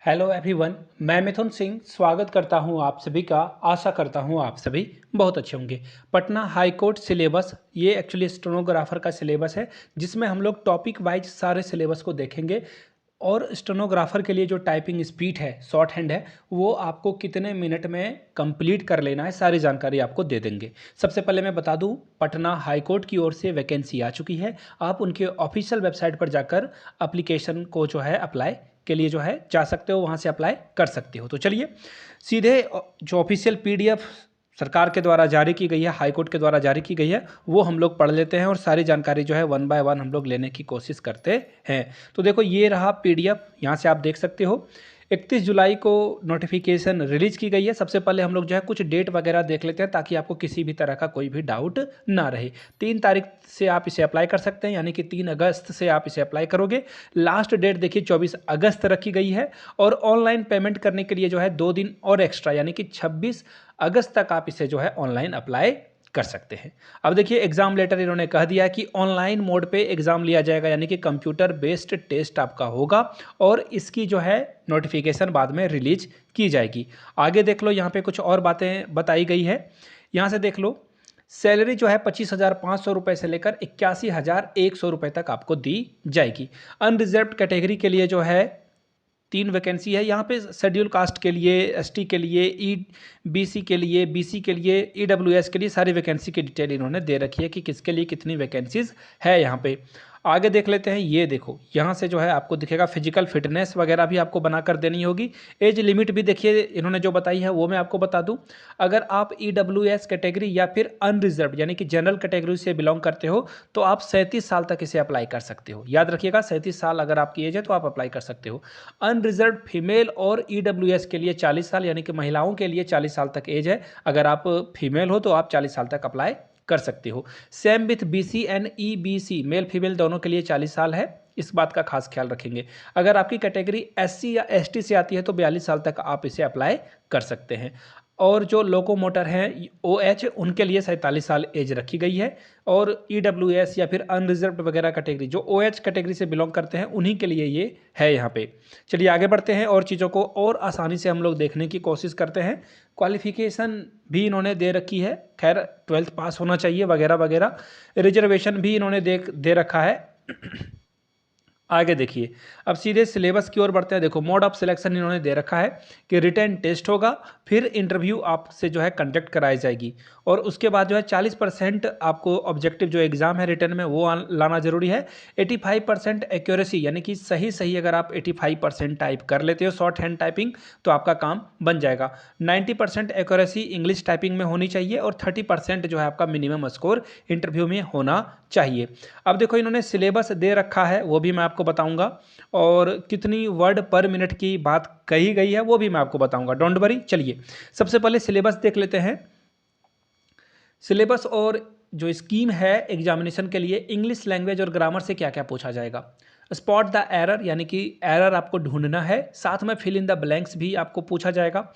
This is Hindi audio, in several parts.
हेलो एवरीवन, मैं मिथुन सिंह स्वागत करता हूं आप सभी का। आशा करता हूं आप सभी बहुत अच्छे होंगे। पटना हाई कोर्ट सिलेबस, ये एक्चुअली स्टेनोग्राफर का सिलेबस है जिसमें हम लोग टॉपिक वाइज सारे सिलेबस को देखेंगे। और स्टेनोग्राफर के लिए जो टाइपिंग स्पीड है, शॉर्ट हैंड है, वो आपको कितने मिनट में कंप्लीट कर लेना है, सारी जानकारी आपको दे देंगे। सबसे पहले मैं बता दूं, पटना हाई कोर्ट की ओर से वैकेंसी आ चुकी है। आप उनके ऑफिशियल वेबसाइट पर जाकर एप्लीकेशन को जो है अप्लाई के लिए जो है जा सकते हो, वहाँ से अप्लाई कर सकते हो। तो चलिए सीधे जो ऑफिशियल पीडीएफ सरकार के द्वारा जारी की गई है, हाई कोर्ट के द्वारा जारी की गई है, वो हम लोग पढ़ लेते हैं और सारी जानकारी जो है वन बाय वन हम लोग लेने की कोशिश करते हैं। तो देखो ये रहा पीडीएफ, यहाँ से आप देख सकते हो। 31 जुलाई को नोटिफिकेशन रिलीज की गई है। सबसे पहले हम लोग जो है कुछ डेट वगैरह देख लेते हैं ताकि आपको किसी भी तरह का कोई भी डाउट ना रहे। 3 तारीख से आप इसे अप्लाई कर सकते हैं, यानी कि 3 अगस्त से आप इसे अप्लाई करोगे। लास्ट डेट देखिए 24 अगस्त रखी गई है। और ऑनलाइन पेमेंट करने के लिए जो है 2 दिन और एक्स्ट्रा, यानी कि 26 अगस्त तक आप इसे जो है ऑनलाइन अप्लाई कर सकते हैं। अब देखिए एग्जाम लेटर इन्होंने कह दिया कि ऑनलाइन मोड पे एग्जाम लिया जाएगा, यानी कि कंप्यूटर बेस्ड टेस्ट आपका होगा और इसकी जो है नोटिफिकेशन बाद में रिलीज की जाएगी। आगे देख लो, यहाँ पे कुछ और बातें बताई गई है। यहाँ से देख लो, सैलरी जो है 25,500 रुपये से लेकर 81,100 रुपये तक आपको दी जाएगी। अनरिजर्व्ड कैटेगरी के लिए जो है 3 वैकेंसी है। यहाँ पे शेड्यूल कास्ट के लिए, एसटी के लिए, ईबीसी के लिए, बीसी के लिए, ईडब्ल्यूएस के लिए सारी वैकेंसी की डिटेल इन्होंने दे रखी है कि किसके लिए कितनी वैकेंसीज है। यहाँ पे आगे देख लेते हैं। ये देखो, यहाँ से जो है आपको दिखेगा फिजिकल फिटनेस वगैरह भी आपको बनाकर देनी होगी। एज लिमिट भी देखिए इन्होंने जो बताई है वो मैं आपको बता दूं। अगर आप ईडब्ल्यूएस कैटेगरी या फिर अनरिजर्व्ड यानी कि जनरल कैटेगरी से बिलोंग करते हो तो आप 37 साल तक इसे अप्लाई कर सकते हो। याद रखिएगा, 37 साल अगर आपकी एज है तो आप अप्लाई कर सकते हो। अनरिजर्व्ड फीमेल और ईडब्ल्यूएस के लिए 40 साल, यानी कि महिलाओं के लिए 40 साल तक एज है। अगर आप फीमेल हो तो आप 40 साल तक अप्लाई कर सकते हो। Same with BC and EBC, male female दोनों के लिए 40 साल है। इस बात का खास ख्याल रखेंगे। अगर आपकी कैटेगरी एससी या एसटी से आती है तो 42 साल तक आप इसे अप्लाई कर सकते हैं। और जो लोकोमोटर हैं ओएच, उनके लिए 47 साल एज रखी गई है। और ईडब्ल्यूएस या फिर अनरिजर्व्ड वगैरह कैटेगरी, जो ओएच कैटेगरी से बिलोंग करते हैं, उन्हीं के लिए ये है यहाँ पे। चलिए आगे बढ़ते हैं और चीज़ों को और आसानी से हम लोग देखने की कोशिश करते हैं। क्वालिफिकेशन भी इन्होंने दे रखी है, खैर 12th पास होना चाहिए वगैरह वगैरह। रिजर्वेशन भी इन्होंने दे रखा है। आगे देखिए, अब सीधे सिलेबस की ओर बढ़ते हैं। देखो मोड ऑफ सिलेक्शन इन्होंने दे रखा है कि रिटन टेस्ट होगा, फिर इंटरव्यू आपसे जो है कंडक्ट कराई जाएगी और उसके बाद जो है 40% आपको ऑब्जेक्टिव जो एग्जाम है रिटन में वो लाना जरूरी है। 85% एक्यूरेसी, यानी कि सही सही अगर आप 85% टाइप कर लेते हो शॉर्ट हैंड टाइपिंग तो आपका काम बन जाएगा। 90% एक्यूरेसी इंग्लिश टाइपिंग में होनी चाहिए और 30% जो है आपका मिनिमम स्कोर इंटरव्यू में होना चाहिए। अब देखो इन्होंने सिलेबस दे रखा है, वो भी मैं आपको बताऊंगा, और कितनी वर्ड पर मिनट की बात कही गई है वो भी मैं आपको बताऊंगा, डोंट वरी। चलिए सबसे पहले सिलेबस देख लेते हैं। सिलेबस और जो स्कीम है एग्जामिनेशन के लिए, इंग्लिश लैंग्वेज और ग्रामर से क्या क्या पूछा जाएगा। स्पॉट द एरर, यानी कि एरर आपको ढूंढना है, साथ में फिल इन द ब्लैंक्स भी आपको पूछा जाएगा।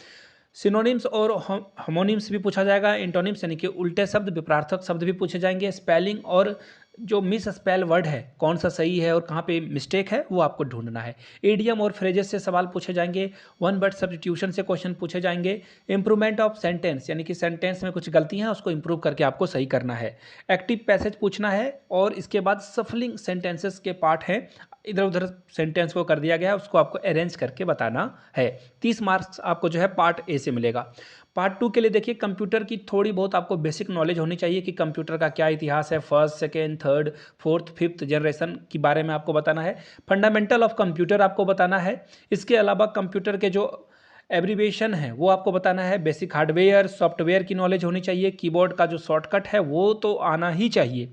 सिनोनिम्स और होमोनिम्स भी पूछा जाएगा। इंटोनिम्स यानी कि उल्टे शब्द, विपरीतार्थक शब्द भी पूछे जाएंगे। स्पेलिंग और जो मिस स्पेल वर्ड है, कौन सा सही है और कहाँ पे मिस्टेक है, वो आपको ढूंढना है। एडियम और फ्रेजेस से सवाल पूछे जाएंगे। वन वर्ड सब्स्टिट्यूशन से क्वेश्चन पूछे जाएंगे। इंप्रूवमेंट ऑफ सेंटेंस, यानी कि सेंटेंस में कुछ गलतियाँ हैं उसको इंप्रूव करके आपको सही करना है। एक्टिव पैसेज पूछना है और इसके बाद सफलिंग सेंटेंसेस के पार्ट हैं, इधर उधर सेंटेंस को कर दिया गया है, उसको आपको अरेंज करके बताना है। 30 मार्क्स आपको जो है पार्ट ए से मिलेगा। पार्ट 2 के लिए देखिए कंप्यूटर की थोड़ी बहुत आपको बेसिक नॉलेज होनी चाहिए कि कंप्यूटर का क्या इतिहास है, first second third fourth fifth generation के बारे में आपको बताना है। फंडामेंटल ऑफ कंप्यूटर आपको बताना है। इसके अलावा कंप्यूटर के जो एब्रीविएशन है वो आपको बताना है। बेसिक हार्डवेयर सॉफ्टवेयर की नॉलेज होनी चाहिए। कीबोर्ड का जो शॉर्टकट है वो तो आना ही चाहिए।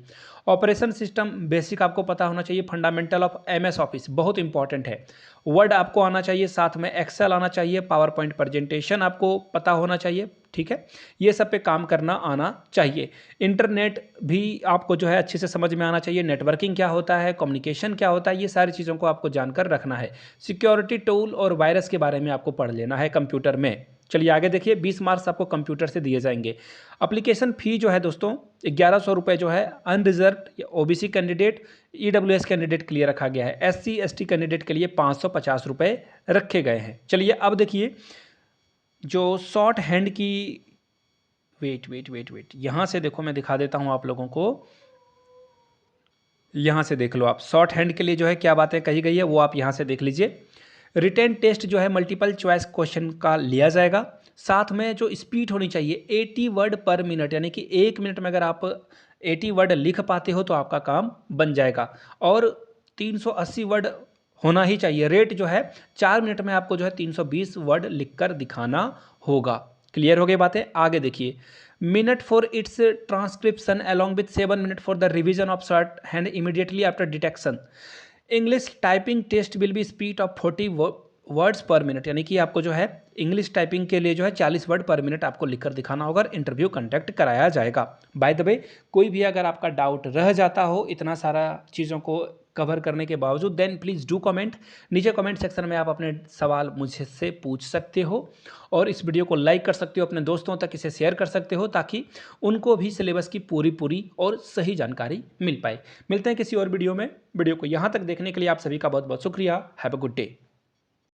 ऑपरेशन सिस्टम बेसिक आपको पता होना चाहिए। फंडामेंटल ऑफ एमएस ऑफिस बहुत इंपॉर्टेंट है। वर्ड आपको आना चाहिए, साथ में एक्सेल आना चाहिए। पावर पॉइंट प्रेजेंटेशन आपको पता होना चाहिए, ठीक है। ये सब पे काम करना आना चाहिए। इंटरनेट भी आपको जो है अच्छे से समझ में आना चाहिए। नेटवर्किंग क्या होता है, कम्युनिकेशन क्या होता है, ये सारी चीज़ों को आपको जानकर रखना है। सिक्योरिटी टूल और वायरस के बारे में आपको पढ़ लेना है कंप्यूटर में। चलिए आगे देखिए, 20 मार्क्स आपको कंप्यूटर से दिए जाएंगे। अप्लीकेशन फ़ी जो है दोस्तों 1100 रुपये जो है unreserved OBC candidate, EWS candidate के लिए रखा गया है। एससी एसटी कैंडिडेट के लिए 550 रुपये रखे गए हैं। चलिए अब देखिए जो शॉर्ट हैंड की, वेट यहाँ से देखो, मैं दिखा देता हूँ आप लोगों को। यहाँ से देख लो आप, शॉर्ट हैंड के लिए जो है क्या बातें कही गई है वो आप यहाँ से देख लीजिए। रिटेन टेस्ट जो है मल्टीपल चॉइस क्वेश्चन का लिया जाएगा, साथ में जो स्पीड होनी चाहिए 80 वर्ड पर मिनट, यानी कि 1 मिनट में अगर आप 80 वर्ड लिख पाते हो तो आपका काम बन जाएगा। और 380 वर्ड होना ही चाहिए। रेट जो है 4 मिनट में आपको जो है 320 वर्ड लिखकर दिखाना होगा। क्लियर हो गई बातें? आगे देखिए, minute for its transcription along with 7 minute for the revision of shorthand immediately after dictation. English typing test will be speed of 40 words per minute, यानी कि आपको जो है इंग्लिश टाइपिंग के लिए जो है 40 वर्ड पर मिनट आपको लिखकर दिखाना होगा। इंटरव्यू कंडक्ट कराया जाएगा। बाय द वे, कोई भी अगर आपका डाउट रह जाता हो इतना सारा चीज़ों को कवर करने के बावजूद, देन प्लीज़ डू कमेंट। नीचे कमेंट सेक्शन में आप अपने सवाल मुझसे पूछ सकते हो और इस वीडियो को लाइक कर सकते हो, अपने दोस्तों तक इसे शेयर कर सकते हो ताकि उनको भी सिलेबस की पूरी और सही जानकारी मिल पाए। मिलते हैं किसी और वीडियो में। वीडियो को यहाँ तक देखने के लिए आप सभी का बहुत बहुत शुक्रिया। Have a good day.